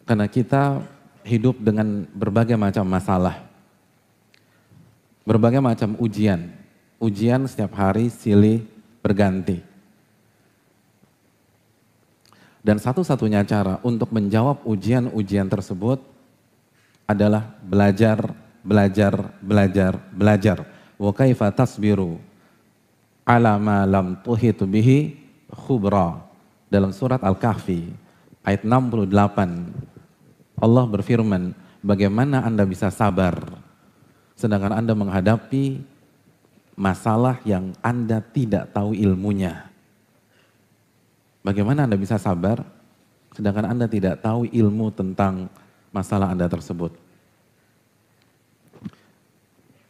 Karena kita hidup dengan berbagai macam masalah, berbagai macam ujian. Ujian setiap hari silih berganti. Dan satu-satunya cara untuk menjawab ujian-ujian tersebut adalah belajar, belajar, belajar, belajar. Wa kaifa tasbiru ala ma lam tuhitu bihi khubra. Dalam surat Al-Kahfi ayat 68 Allah berfirman, bagaimana Anda bisa sabar sedangkan Anda menghadapi masalah yang Anda tidak tahu ilmunya. Bagaimana Anda bisa sabar sedangkan Anda tidak tahu ilmu tentang masalah Anda tersebut.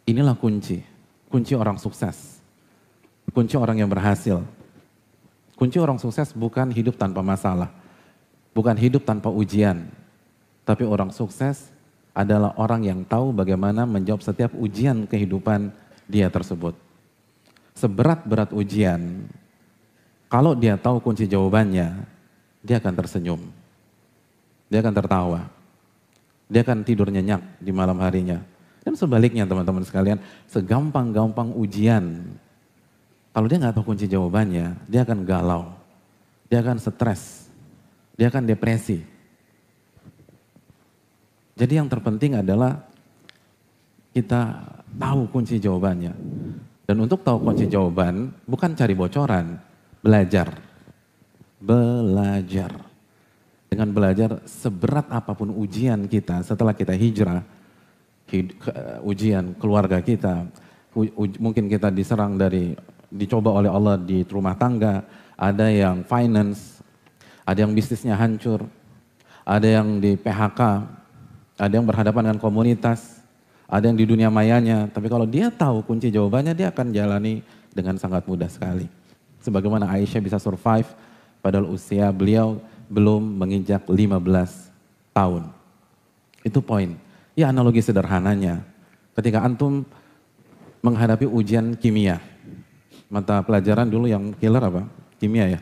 Inilah kunci orang sukses. Kunci orang yang berhasil. Kunci orang sukses bukan hidup tanpa masalah. Bukan hidup tanpa ujian. Tapi orang sukses adalah orang yang tahu bagaimana menjawab setiap ujian kehidupan dia tersebut. Seberat-berat ujian, kalau dia tahu kunci jawabannya, dia akan tersenyum. Dia akan tertawa. Dia akan tidur nyenyak di malam harinya. Dan sebaliknya teman-teman sekalian, segampang-gampang ujian, kalau dia nggak tahu kunci jawabannya, dia akan galau. Dia akan stres. Dia akan depresi. Jadi yang terpenting adalah kita tahu kunci jawabannya. Dan untuk tahu kunci jawaban, bukan cari bocoran, belajar. Belajar. Dengan belajar seberat apapun ujian kita setelah kita hijrah, ujian keluarga kita, mungkin kita dicoba oleh Allah di rumah tangga, ada yang finance, ada yang bisnisnya hancur, ada yang di PHK, ada yang berhadapan dengan komunitas, ada yang di dunia mayanya, tapi kalau dia tahu kunci jawabannya, dia akan jalani dengan sangat mudah sekali. Sebagaimana Aisyah bisa survive padahal usia beliau belum menginjak 15 tahun. Itu poin. Ya analogi sederhananya, ketika antum menghadapi ujian kimia, mata pelajaran dulu yang killer apa? Kimia ya?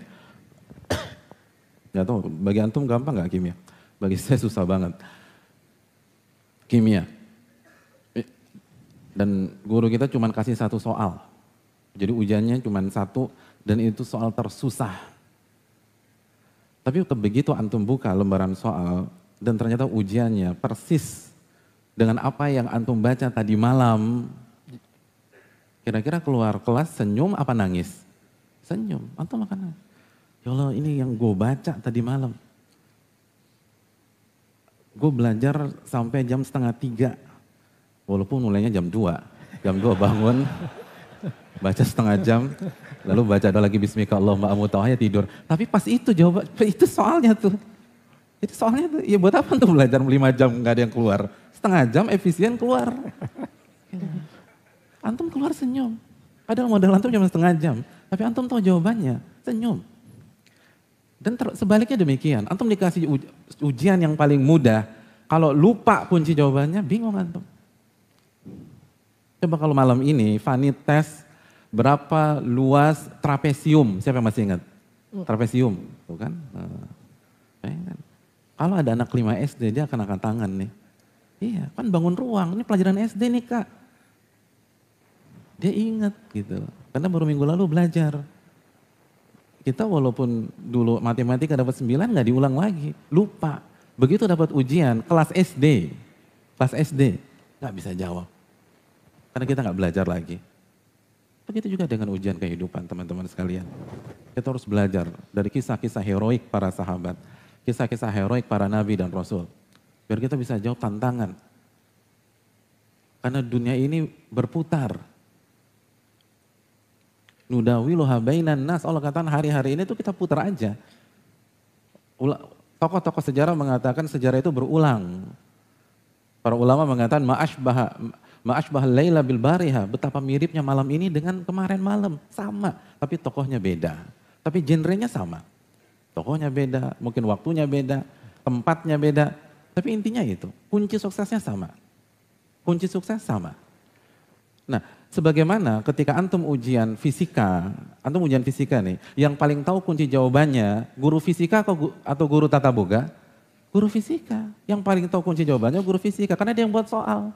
Gak tahu, bagi antum gampang gak kimia? Bagi saya susah banget. Kimia. Dan guru kita cuma kasih satu soal. Jadi ujiannya cuma satu dan itu soal tersusah. Tapi begitu antum buka lembaran soal dan ternyata ujiannya persis dengan apa yang antum baca tadi malam, kira-kira keluar kelas senyum apa nangis? Senyum, antum akan nangis. Ya Allah ini yang gue baca tadi malam. Gue belajar sampai jam 2:30, walaupun mulainya jam 2. Jam 2 bangun, baca setengah jam, lalu baca ada lagi bismika Allahumma amutawahnya tidur. Tapi pas itu jawab, itu soalnya tuh. Itu soalnya tuh, ya buat apa tuh belajar 5 jam gak ada yang keluar. Setengah jam efisien keluar. Antum keluar senyum. Padahal modal antum cuma setengah jam. Tapi antum tahu jawabannya, senyum. Dan sebaliknya demikian, antum dikasih ujian yang paling mudah. Kalau lupa kunci jawabannya, bingung antum. Coba kalau malam ini, Fani tes berapa luas trapesium. Siapa yang masih ingat? Trapesium, tuh kan? Kalau ada anak 5 SD, dia akan angkat tangan nih. Iya, kan bangun ruang, ini pelajaran SD nih Kak. Dia ingat gitu, karena baru minggu lalu belajar. Kita walaupun dulu matematika dapat 9, nggak diulang lagi, lupa. Begitu dapat ujian, kelas SD, nggak bisa jawab. Karena kita nggak belajar lagi. Begitu juga dengan ujian kehidupan teman-teman sekalian. Kita harus belajar dari kisah-kisah heroik para sahabat. Kisah-kisah heroik para nabi dan rasul. Biar kita bisa jawab tantangan. Karena dunia ini berputar. Nudawiluha bainan nas. Allah katakan hari-hari ini tuh kita putar aja. Tokoh-tokoh sejarah mengatakan sejarah itu berulang. Para ulama mengatakan ma'ashbah laila bil bariha, betapa miripnya malam ini dengan kemarin malam, sama, tapi tokohnya beda. Tapi genrenya sama. Tokohnya beda, mungkin waktunya beda, tempatnya beda, tapi intinya itu, kunci suksesnya sama. Kunci sukses sama. Nah, sebagaimana ketika antum ujian fisika nih, yang paling tahu kunci jawabannya guru fisika atau guru tata boga? Guru fisika. Yang paling tahu kunci jawabannya guru fisika, karena dia yang buat soal.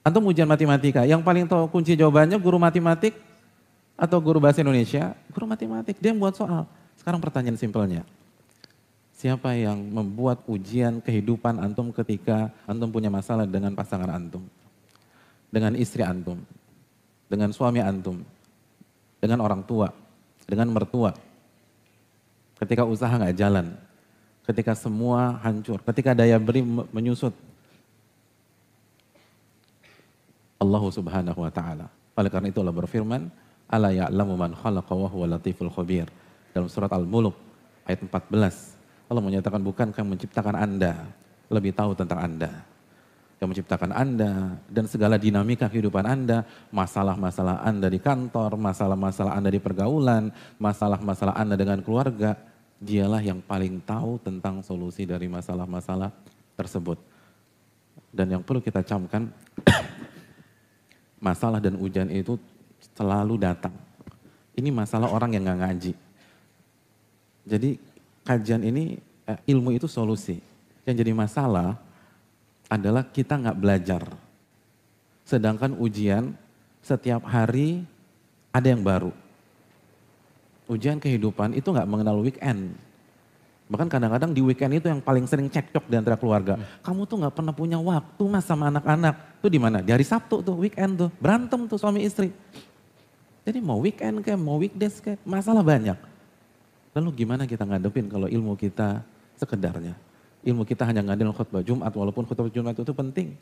Antum ujian matematika, yang paling tahu kunci jawabannya guru matematik atau guru bahasa Indonesia? Guru matematik, dia yang buat soal. Sekarang pertanyaan simpelnya. Siapa yang membuat ujian kehidupan antum ketika antum punya masalah dengan pasangan antum? Dengan istri antum? Dengan suami antum? Dengan orang tua? Dengan mertua? Ketika usaha nggak jalan? Ketika semua hancur? Ketika daya beli menyusut? Allah subhanahu wa ta'ala. Oleh karena itu Allah berfirman, Ala ya'lamu man khalaqa wa huwa latiful khabir. Dalam surat Al-Mulk ayat 14. Allah menyatakan, bukankah yang menciptakan Anda lebih tahu tentang Anda. Yang menciptakan Anda dan segala dinamika kehidupan Anda, masalah-masalah Anda di kantor, masalah-masalah Anda di pergaulan, masalah-masalah Anda dengan keluarga, dialah yang paling tahu tentang solusi dari masalah-masalah tersebut. Dan yang perlu kita camkan, masalah dan ujian itu selalu datang. Ini masalah orang yang nggak ngaji. Jadi kajian ini, ilmu itu solusi. Yang jadi masalah adalah kita nggak belajar. Sedangkan ujian setiap hari ada yang baru. Ujian kehidupan itu nggak mengenal weekend. Bahkan kadang-kadang di weekend itu yang paling sering cekcok di antara keluarga. Kamu tuh nggak pernah punya waktu mas sama anak-anak. Tuh di mana? Di hari Sabtu tuh, weekend tuh. Berantem tuh suami istri. Jadi mau weekend kayak, mau weekdays kayak, masalah banyak. Lalu gimana kita ngadepin kalau ilmu kita sekedarnya? Ilmu kita hanya ngadil khutbah Jumat, walaupun khutbah Jumat itu penting.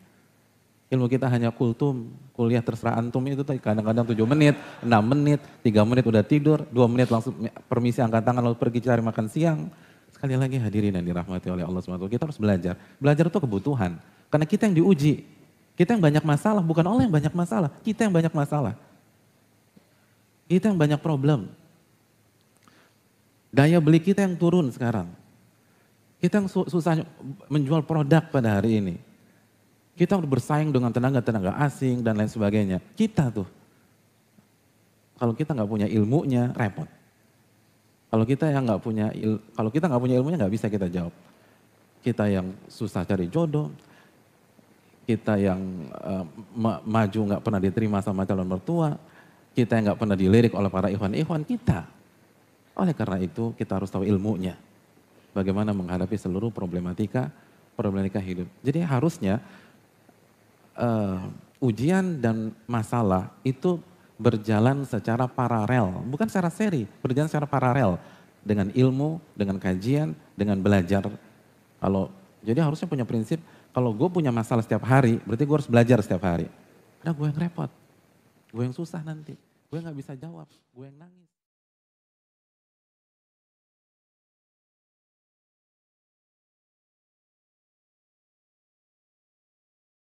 Ilmu kita hanya kultum, kuliah terserah antum itu kadang-kadang 7 menit, 6 menit, 3 menit udah tidur, 2 menit langsung permisi angkat tangan lalu pergi cari makan siang. Sekali lagi hadirin yang dirahmati oleh Allah SWT, kita harus belajar. Belajar itu kebutuhan. Karena kita yang diuji. Kita yang banyak masalah, bukan Allah yang banyak masalah. Kita yang banyak masalah. Kita yang banyak problem. Daya beli kita yang turun sekarang. Kita yang susah menjual produk pada hari ini. Kita bersaing dengan tenaga-tenaga asing dan lain sebagainya. Kita tuh. Kalau kita nggak punya ilmunya, repot. Kalau kita nggak punya ilmunya nggak bisa kita jawab. Kita yang susah cari jodoh, kita yang maju nggak pernah diterima sama calon mertua, kita yang nggak pernah dilirik oleh para ikhwan-ikhwan kita. Oleh karena itu kita harus tahu ilmunya. Bagaimana menghadapi seluruh problematika hidup. Jadi harusnya ujian dan masalah itu berjalan secara paralel, bukan secara seri, berjalan secara paralel dengan ilmu, dengan kajian, dengan belajar. Jadi harusnya punya prinsip, kalau gue punya masalah setiap hari, berarti gue harus belajar setiap hari. Karena gue yang repot, gue yang susah nanti, gue nggak bisa jawab, gue yang nangis.